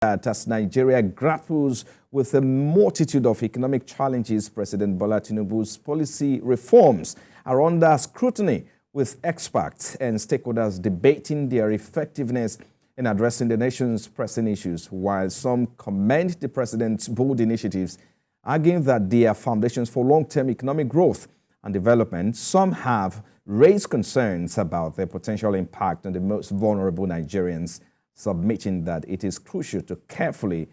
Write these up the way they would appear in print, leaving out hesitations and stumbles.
that as Nigeria grapples with a multitude of economic challenges, President Bola Tinubu's policy reforms are under scrutiny, with experts and stakeholders debating their effectiveness in addressing the nation's pressing issues, while some commend the president's bold initiatives, arguing that they are foundations for long-term economic growth and development. Some have raised concerns about their potential impact on the most vulnerable Nigerians, submitting that it is crucial to carefully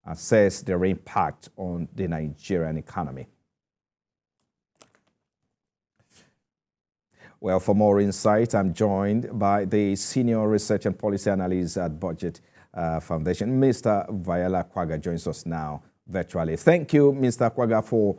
assess their impact on the Nigerian economy. Well, for more insight, I'm joined by the Senior Research and Policy Analyst at Budget Foundation. Mr. Viola Kwaga joins us now virtually. Thank you, Mr. Kwaga, for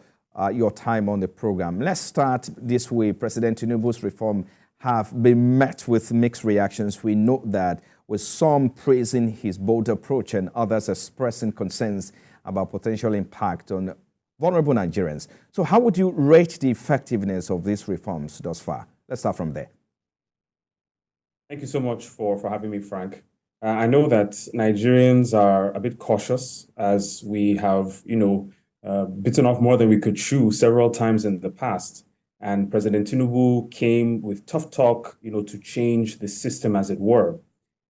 your time on the program. Let's start this way. President Tinubu's reform have been met with mixed reactions. We note that, with some praising his bold approach and others expressing concerns about potential impact on vulnerable Nigerians. So how would you rate the effectiveness of these reforms thus far? Let's start from there. Thank you so much for having me, Frank. I know that Nigerians are a bit cautious, as we have, bitten off more than we could chew several times in the past. And President Tinubu came with tough talk, to change the system, as it were.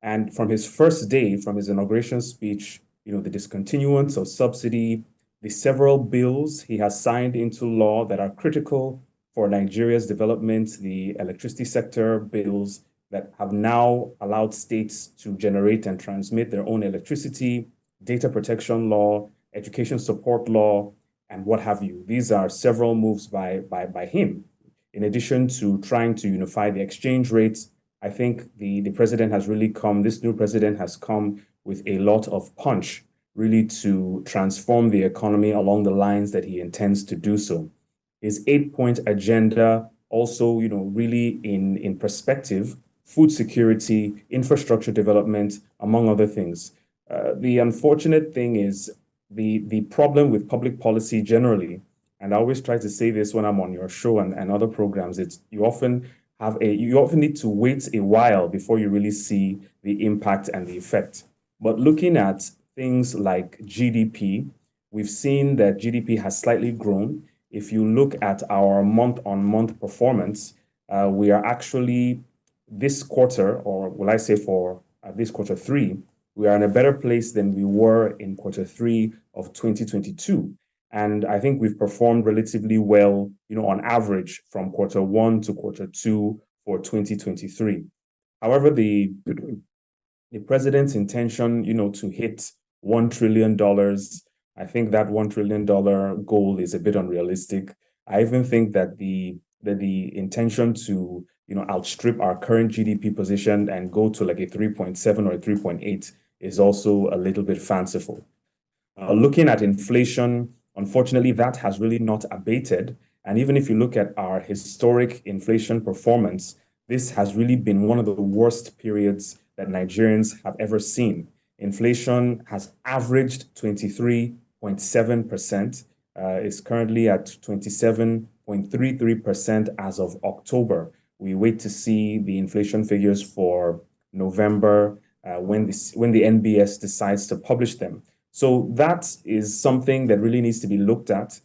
And from his first day, from his inauguration speech, the discontinuance of subsidy, the several bills he has signed into law that are critical for Nigeria's development, the electricity sector bills that have now allowed states to generate and transmit their own electricity, data protection law, education support law, and what have you. These are several moves by him. In addition to trying to unify the exchange rates, I think the president has really this new president has come with a lot of punch, really, to transform the economy along the lines that he intends to do so. His 8-point agenda also, really in perspective, food security, infrastructure development, among other things. The unfortunate thing is the problem with public policy generally, and I always try to say this when I'm on your show and other programs, you often need to wait a while before you really see the impact and the effect. But looking at things like GDP, we've seen that GDP has slightly grown. If you look at our month-on-month performance, we are actually this quarter, or will I say for this quarter 3, we are in a better place than we were in quarter 3 of 2022. And I think we've performed relatively well, on average from quarter 1 to quarter 2 for 2023. However, the president's intention, to hit $1 trillion, I think that $1 trillion goal is a bit unrealistic. I even think that the intention to, outstrip our current GDP position and go to like a 3.7 or a 3.8 is also a little bit fanciful. Looking at inflation, unfortunately, that has really not abated. And even if you look at our historic inflation performance, this has really been one of the worst periods that Nigerians have ever seen. Inflation has averaged 23.7%, is currently at 27.33% as of October. We wait to see the inflation figures for November when the NBS decides to publish them. So that is something that really needs to be looked at.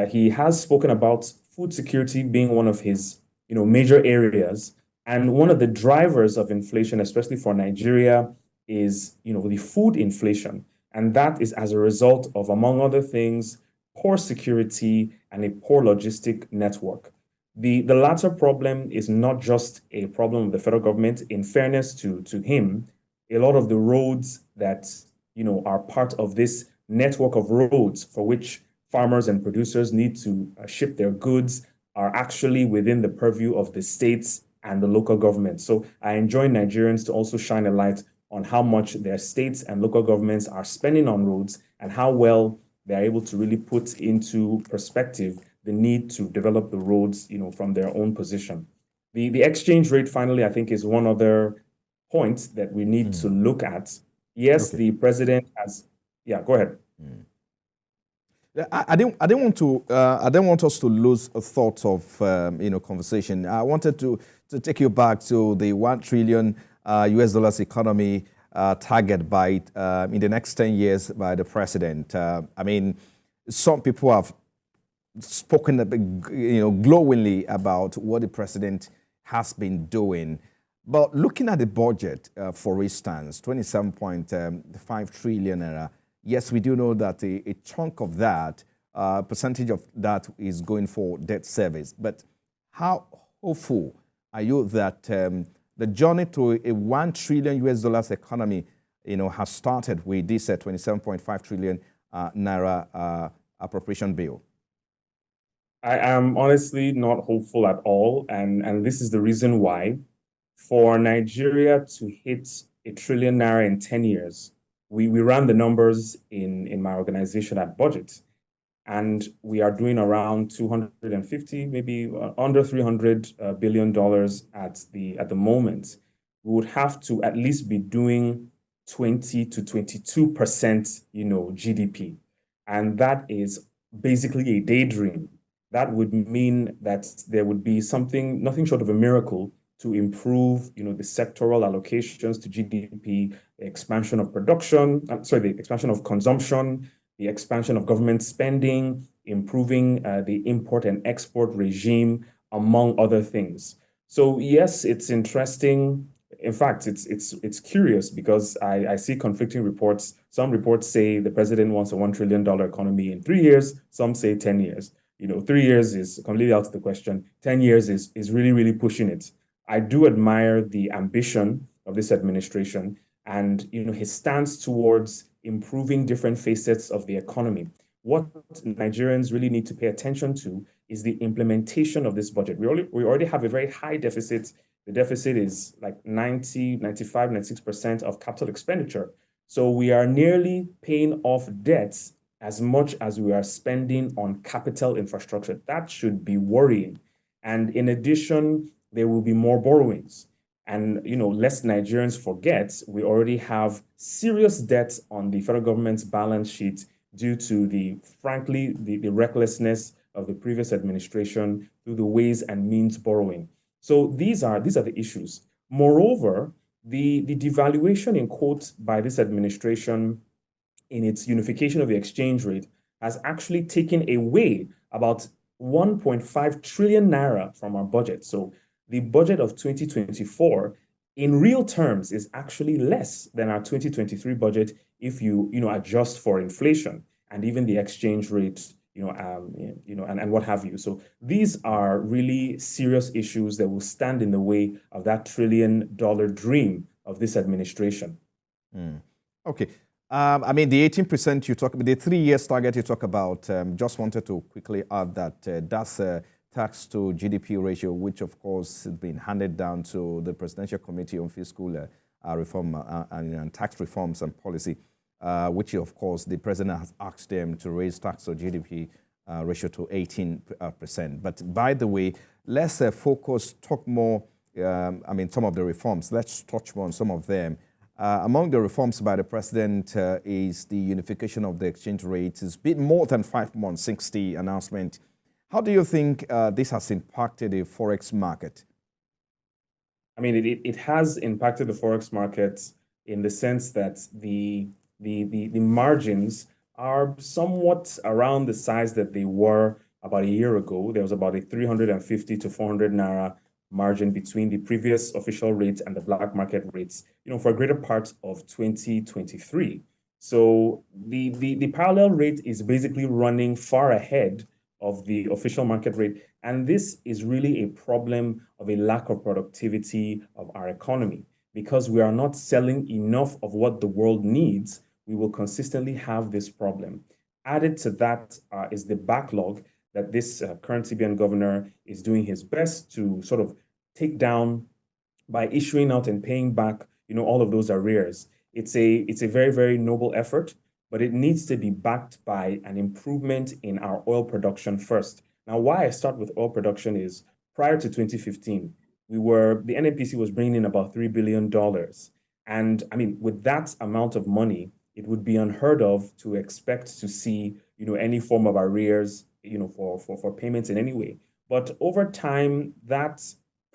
He has spoken about food security being one of his, major areas. And one of the drivers of inflation, especially for Nigeria, is, the food inflation. And that is as a result of, among other things, poor security and a poor logistic network. The latter problem is not just a problem of the federal government. In fairness to him, a lot of the roads that are part of this network of roads for which farmers and producers need to ship their goods are actually within the purview of the states and the local government. So I enjoin Nigerians to also shine a light on how much their states and local governments are spending on roads and how well they're able to really put into perspective the need to develop the roads, from their own position. The exchange rate, finally, I think is one other point that we need to look at. Yes, okay. The president has. Yeah, go ahead. I didn't want us to lose a thought of conversation. I wanted to take you back to the $1 trillion US dollars economy target by in the next 10 years by the president. I mean, some people have spoken, glowingly about what the president has been doing. But looking at the budget, for instance, 27.5 trillion naira, yes, we do know that a chunk of that, percentage of that is going for debt service. But how hopeful are you that the journey to a 1 trillion US dollars economy, has started with this 27.5 trillion naira appropriation bill? I am honestly not hopeful at all, and this is the reason why. For Nigeria to hit a trillion naira in 10 years, we ran the numbers in my organization at budget, and we are doing around 250, maybe under $300 billion at the moment. We would have to at least be doing 20 to 22%, GDP, and that is basically a daydream. That would mean that there would be nothing short of a miracle to improve, the sectoral allocations to GDP, the expansion of production, the expansion of consumption, the expansion of government spending, improving the import and export regime, among other things. So yes, it's interesting. In fact, it's curious because I see conflicting reports. Some reports say the president wants a $1 trillion economy in 3 years. Some say 10 years. 3 years is completely out of the question. 10 years is really, really pushing it. I do admire the ambition of this administration and his stance towards improving different facets of the economy. What Nigerians really need to pay attention to is the implementation of this budget. We already have a very high deficit. The deficit is like 90, 95, 96% of capital expenditure. So we are nearly paying off debts as much as we are spending on capital infrastructure. That should be worrying. And in addition, there will be more borrowings. And, lest Nigerians forget, we already have serious debts on the federal government's balance sheet due to the recklessness of the previous administration through the ways and means borrowing. So these are the issues. Moreover, the devaluation in quotes by this administration in its unification of the exchange rate has actually taken away about 1.5 trillion naira from our budget. So the budget of 2024 in real terms is actually less than our 2023 budget if you adjust for inflation and even the exchange rate, and what have you. So these are really serious issues that will stand in the way of that $1 trillion dream of this administration. Okay. I mean, the 18% you talk about, the 3 years target you talk about, just wanted to quickly add that that's a tax to GDP ratio, which of course has been handed down to the Presidential Committee on Fiscal Reform and Tax Reforms and Policy, which of course the President has asked them to raise tax to GDP ratio to 18%. But by the way, let's talk more, some of the reforms. Let's touch more on some of them. Among the reforms by the president is the unification of the exchange rate. It's been more than 5 months since the announcement. How do you think this has impacted the forex market? I mean, it has impacted the forex market in the sense that the margins are somewhat around the size that they were about a year ago. There was about a 350 to 400 naira margin between the previous official rates and the black market rates, for a greater part of 2023. So the parallel rate is basically running far ahead of the official market rate. And this is really a problem of a lack of productivity of our economy. Because we are not selling enough of what the world needs, we will consistently have this problem. Added to that is the backlog that this current CBN governor is doing his best to sort of take down by issuing out and paying back, all of those arrears. It's a very, very noble effort, but it needs to be backed by an improvement in our oil production first. Now, why I start with oil production is prior to 2015, the NNPC was bringing in about $3 billion. And I mean, with that amount of money, it would be unheard of to expect to see, any form of arrears, for payments in any way. But over time, that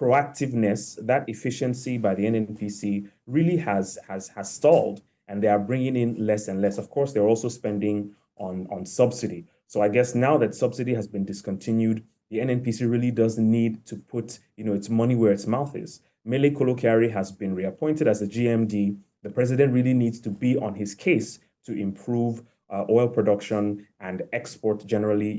proactiveness, that efficiency by the NNPC really has stalled, and they are bringing in less and less. Of course, they're also spending on subsidy. So I guess now that subsidy has been discontinued, the NNPC really does need to put, its money where its mouth is. Mele Kolokiari has been reappointed as the GMD. The president really needs to be on his case to improve oil production and export generally,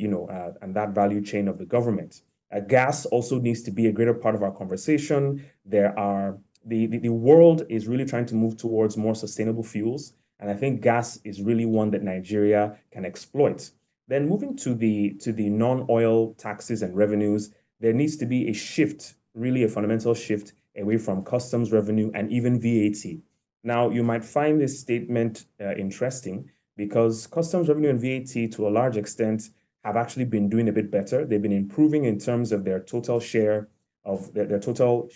and that value chain of the government. Gas also needs to be a greater part of our conversation. The world is really trying to move towards more sustainable fuels, and I think gas is really one that Nigeria can exploit. Then moving to the non-oil taxes and revenues, there needs to be a shift, really a fundamental shift away from customs revenue and even VAT. Now, you might find this statement interesting because customs revenue and VAT, to a large extent, have actually been doing a bit better. They've been improving in terms of their total share of their total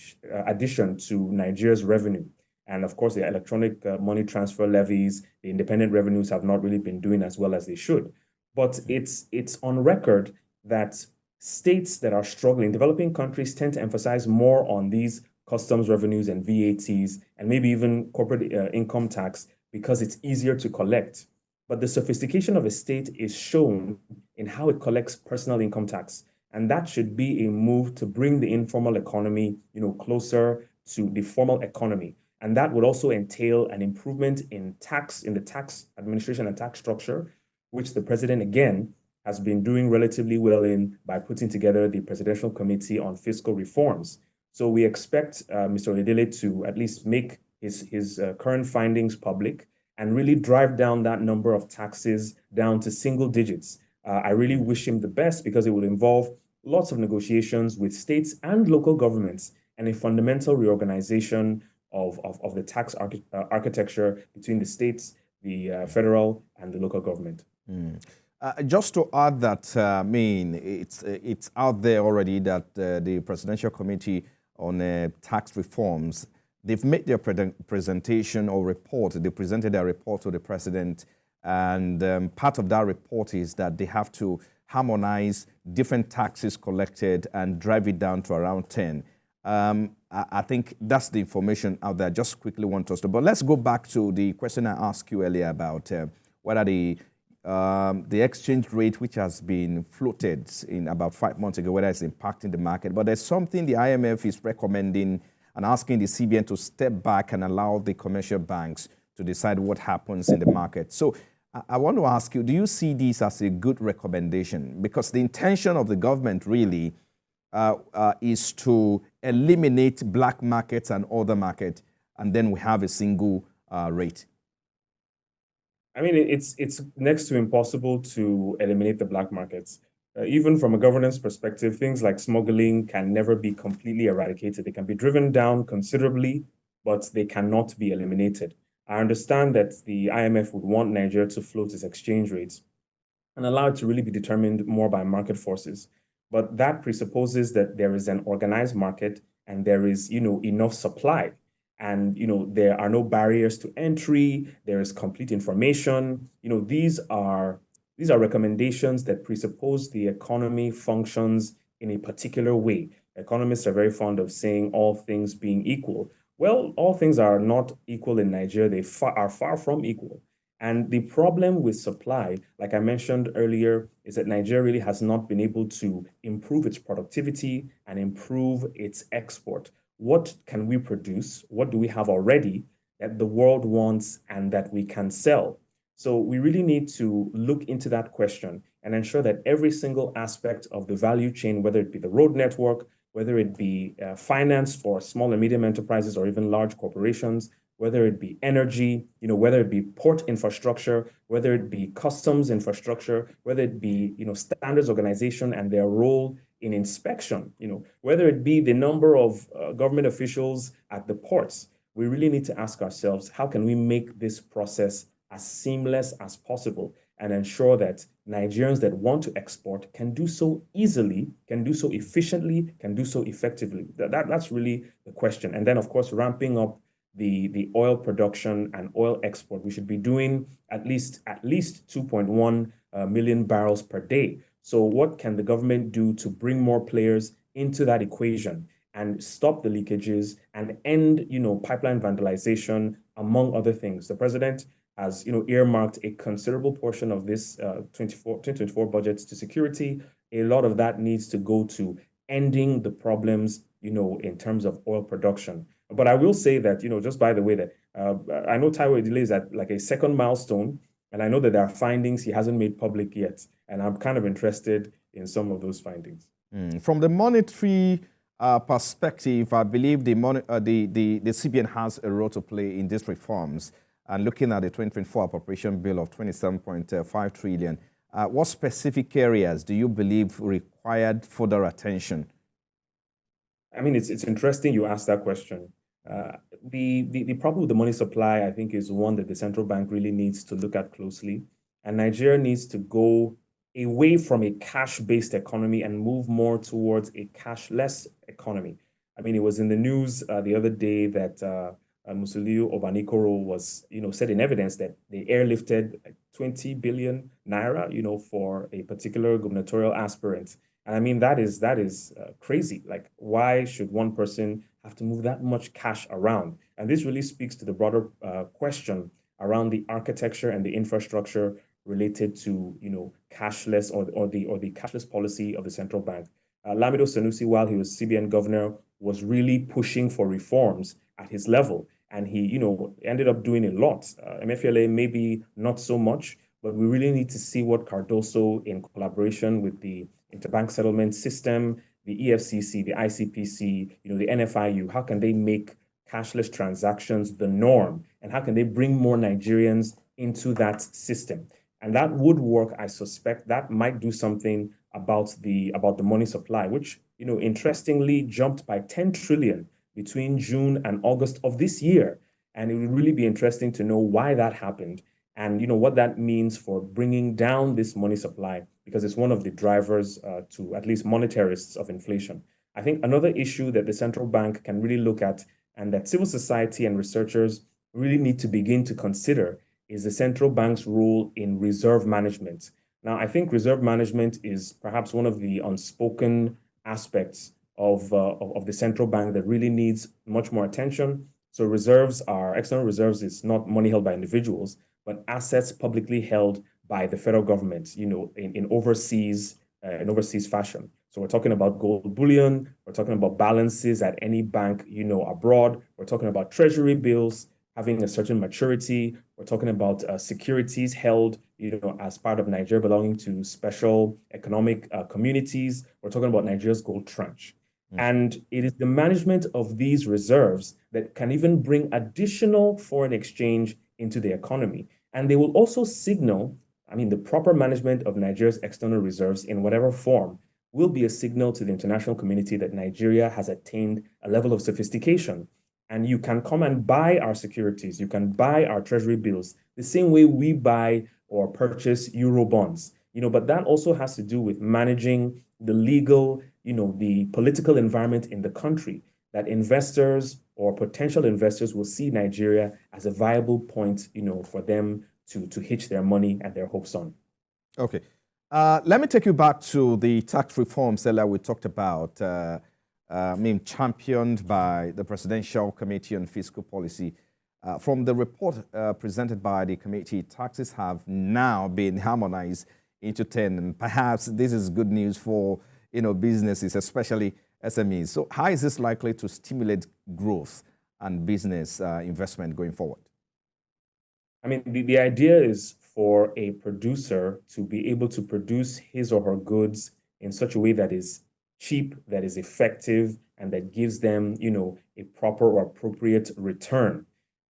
addition to Nigeria's revenue. And of course, the electronic money transfer levies, the independent revenues have not really been doing as well as they should. But it's on record that states that are struggling, developing countries, tend to emphasize more on these customs revenues and VATs, and maybe even corporate income tax, because it's easier to collect. But the sophistication of a state is shown in how it collects personal income tax. And that should be a move to bring the informal economy, closer to the formal economy. And that would also entail an improvement in the tax administration and tax structure, which the president, again, has been doing relatively well in by putting together the Presidential Committee on Fiscal Reforms. So we expect Mr. Oyedele to at least make his current findings public and really drive down that number of taxes down to single digits. I really wish him the best because it will involve lots of negotiations with states and local governments and a fundamental reorganization of the tax architecture between the states, the federal, and the local government. Just to add that, it's out there already that the Presidential Committee on Tax Reforms, they've made their presentation or report. They presented their report to the president, and part of that report is that they have to harmonize different taxes collected and drive it down to around 10. I think that's the information out there. Just quickly want us to, but let's go back to the question I asked you earlier about whether the exchange rate, which has been floated in about 5 months ago, whether it's impacting the market. But there's something the IMF is recommending and asking the CBN to step back and allow the commercial banks to decide what happens in the market. So I want to ask you, do you see this as a good recommendation? Because the intention of the government really is to eliminate black markets and other markets, and then we have a single rate. I mean, it's next to impossible to eliminate the black markets. Even from a governance perspective, things like smuggling can never be completely eradicated. They can be driven down considerably, but they cannot be eliminated. I understand that the IMF would want Nigeria to float its exchange rates and allow it to really be determined more by market forces. But that presupposes that there is an organized market and there is, enough supply. And, there are no barriers to entry. There is complete information. These are recommendations that presuppose the economy functions in a particular way. Economists are very fond of saying all things being equal. Well, all things are not equal in Nigeria. They are far from equal. And the problem with supply, like I mentioned earlier, is that Nigeria really has not been able to improve its productivity and improve its export. What can we produce? What do we have already that the world wants and that we can sell? So we really need to look into that question and ensure that every single aspect of the value chain, whether it be the road network, whether it be finance for small and medium enterprises or even large corporations, whether it be energy, whether it be port infrastructure, whether it be customs infrastructure, whether it be, standards organization and their role in inspection, whether it be the number of government officials at the ports, we really need to ask ourselves, how can we make this process as seamless as possible and ensure that Nigerians that want to export can do so easily, can do so efficiently, can do so effectively? That's really the question. And then, of course, ramping up the oil production and oil export. We should be doing at least 2.1 million barrels per day. So what can the government do to bring more players into that equation and stop the leakages and end, pipeline vandalization, among other things. The president has, earmarked a considerable portion of this 2024 budget to security. A lot of that needs to go to ending the problems, in terms of oil production. But I will say that, just by the way, that I know Taiwo Idile is at like a second milestone, and I know that there are findings he hasn't made public yet, and I'm kind of interested in some of those findings. From the monetary perspective, I believe the CBN has a role to play in these reforms. And looking at the 2024 appropriation bill of 27.5 trillion, what specific areas do you believe required further attention? I mean, it's interesting you asked that question. The problem with the money supply, I think, is one that the central bank really needs to look at closely. And Nigeria needs to go away from a cash-based economy and move more towards a cashless economy. I mean, it was in the news the other day that Musiliu Obanikoro was, said in evidence that they airlifted like 20 billion naira, for a particular gubernatorial aspirant. And I mean, that is crazy. Like, why should one person have to move that much cash around? And this really speaks to the broader question around the architecture and the infrastructure related to, cashless or the cashless policy of the central bank. Lamido Sanusi, while he was CBN governor, was really pushing for reforms at his level. And he, ended up doing a lot. MFLA maybe not so much, but we really need to see what Cardoso, in collaboration with the interbank settlement system, the EFCC, the ICPC, the NFIU, how can they make cashless transactions the norm? And how can they bring more Nigerians into that system? And that would work. I suspect that might do something about the money supply, which, interestingly jumped by 10 trillion between June and August of this year. And it would really be interesting to know why that happened and, what that means for bringing down this money supply, because it's one of the drivers to at least monetarists of inflation. I think another issue that the central bank can really look at and that civil society and researchers really need to begin to consider is the central bank's role in reserve management. Now, I think reserve management is perhaps one of the unspoken aspects of the central bank that really needs much more attention. So external reserves is not money held by individuals, but assets publicly held by the federal government, in overseas fashion. So we're talking about gold bullion, we're talking about balances at any bank, abroad, we're talking about treasury bills having a certain maturity, we're talking about securities held, as part of Nigeria belonging to special economic communities. We're talking about Nigeria's gold tranche. And it is the management of these reserves that can even bring additional foreign exchange into the economy. And they will also signal, the proper management of Nigeria's external reserves in whatever form will be a signal to the international community that Nigeria has attained a level of sophistication. And you can come and buy our securities, you can buy our treasury bills, the same way we buy or purchase Euro bonds. But that also has to do with managing the legal, the political environment in the country, that investors or potential investors will see Nigeria as a viable point, for them to hitch their money and their hopes on. Okay. Let me take you back to the tax reforms that we talked about, championed by the Presidential Committee on Fiscal Policy. From the report presented by the committee, taxes have now been harmonized into 10, and perhaps this is good news for businesses, especially SMEs. So how is this likely to stimulate growth and business investment going forward? The idea is for a producer to be able to produce his or her goods in such a way that is cheap, that is effective, and that gives them, a proper or appropriate return.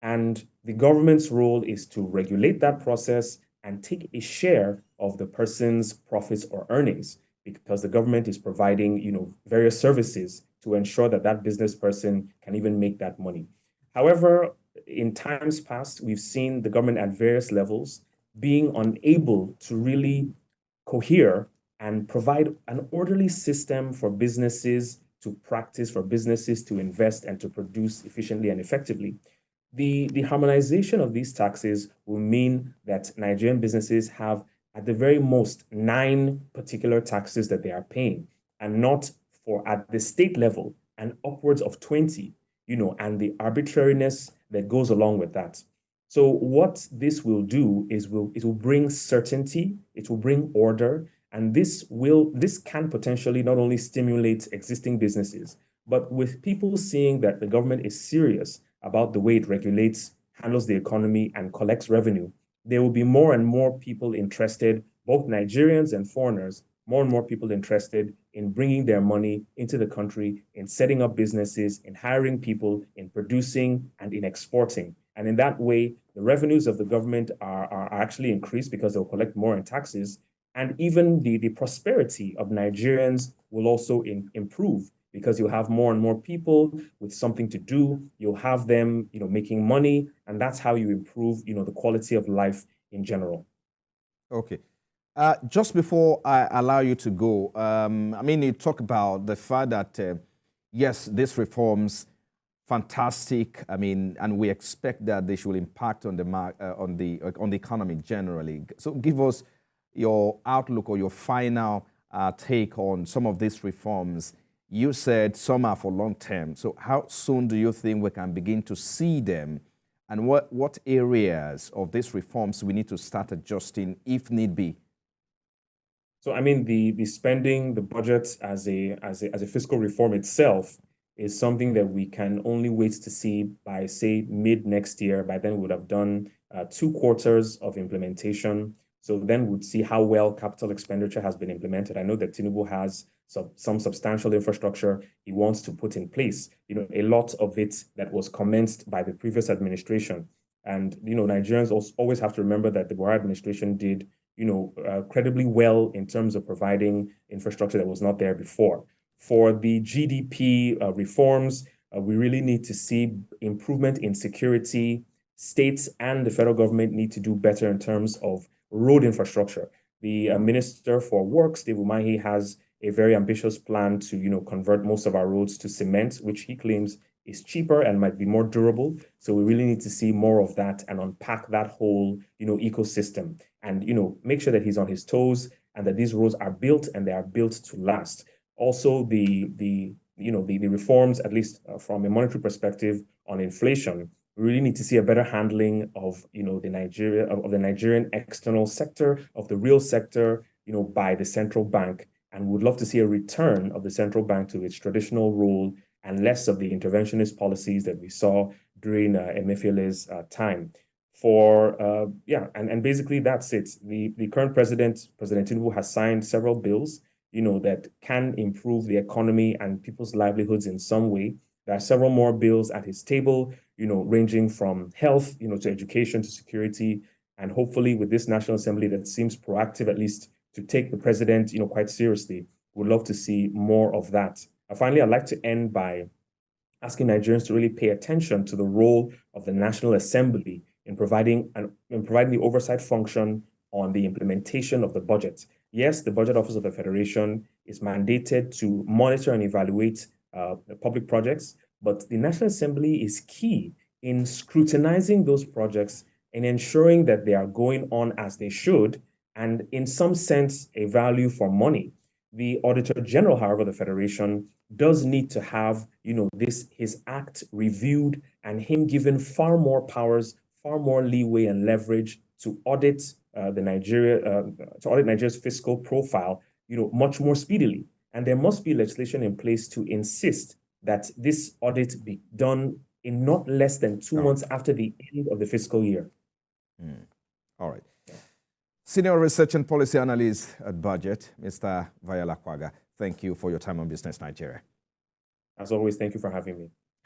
And the government's role is to regulate that process and take a share of the person's profits or earnings, because the government is providing, various services to ensure that that business person can even make that money. However, in times past, we've seen the government at various levels being unable to really cohere and provide an orderly system for businesses to practice, for businesses to invest and to produce efficiently and effectively. The harmonization of these taxes will mean that Nigerian businesses have, at the very most, 9 particular taxes that they are paying, and not for at the state level and upwards of 20, and the arbitrariness that goes along with that. So what this will do is it will bring certainty, it will bring order, and this can potentially not only stimulate existing businesses, but with people seeing that the government is serious about the way it regulates, handles the economy, and collects revenue, there will be more and more people interested, both Nigerians and foreigners, more and more people interested in bringing their money into the country, in setting up businesses, in hiring people, in producing, and in exporting. And in that way, the revenues of the government are actually increased because they'll collect more in taxes. And even the prosperity of Nigerians will also improve because you'll have more and more people with something to do. You'll have them, making money, and that's how you improve, the quality of life in general. Okay. Just before I allow you to go, you talk about the fact that, yes, these reforms, fantastic. And we expect that they should impact on the economy generally. So give us your outlook or your final take on some of these reforms. You said some are for long term. So how soon do you think we can begin to see them? And what areas of these reforms we need to start adjusting if need be? So the spending, the budget as a fiscal reform itself is something that we can only wait to see by, say, mid next year. By then we would have done 2 quarters of implementation. So then we'd see how well capital expenditure has been implemented. I know that Tinubu has some substantial infrastructure he wants to put in place. A lot of it that was commenced by the previous administration. And, Nigerians always have to remember that the Buhari administration did, credibly well in terms of providing infrastructure that was not there before. For the GDP reforms, we really need to see improvement in security. States and the federal government need to do better in terms of road infrastructure. The Minister for Works, Dave Umahi, has a very ambitious plan to, convert most of our roads to cement, which he claims is cheaper and might be more durable. So we really need to see more of that and unpack that whole, ecosystem and, make sure that he's on his toes and that these roads are built and they are built to last. Also, the reforms, at least from a monetary perspective on inflation, we really need to see a better handling of, the Nigerian external sector, of the real sector, by the central bank. And would love to see a return of the central bank to its traditional role and less of the interventionist policies that we saw during Emefiele's time. And basically that's it. The current President Tinubu, has signed several bills, that can improve the economy and people's livelihoods in some way. There are several more bills at his table, ranging from health, to education, to security, and hopefully with this National Assembly that seems proactive, at least to take the president, quite seriously. We'd love to see more of that. Finally, I'd like to end by asking Nigerians to really pay attention to the role of the National Assembly in providing the oversight function on the implementation of the budget. Yes, the Budget Office of the Federation is mandated to monitor and evaluate the public projects, but the National Assembly is key in scrutinizing those projects and ensuring that they are going on as they should, and in some sense, a value for money. The Auditor General, however, of the Federation does need to have, his act reviewed and him given far more powers, far more leeway and leverage to audit Nigeria's fiscal profile, much more speedily. And there must be legislation in place to insist that this audit be done in not less than 2 months after the end of the fiscal year. All right. Senior Research and Policy Analyst at Budget, Mr. Vayala Kwaga, thank you for your time on Business Nigeria. As always, thank you for having me.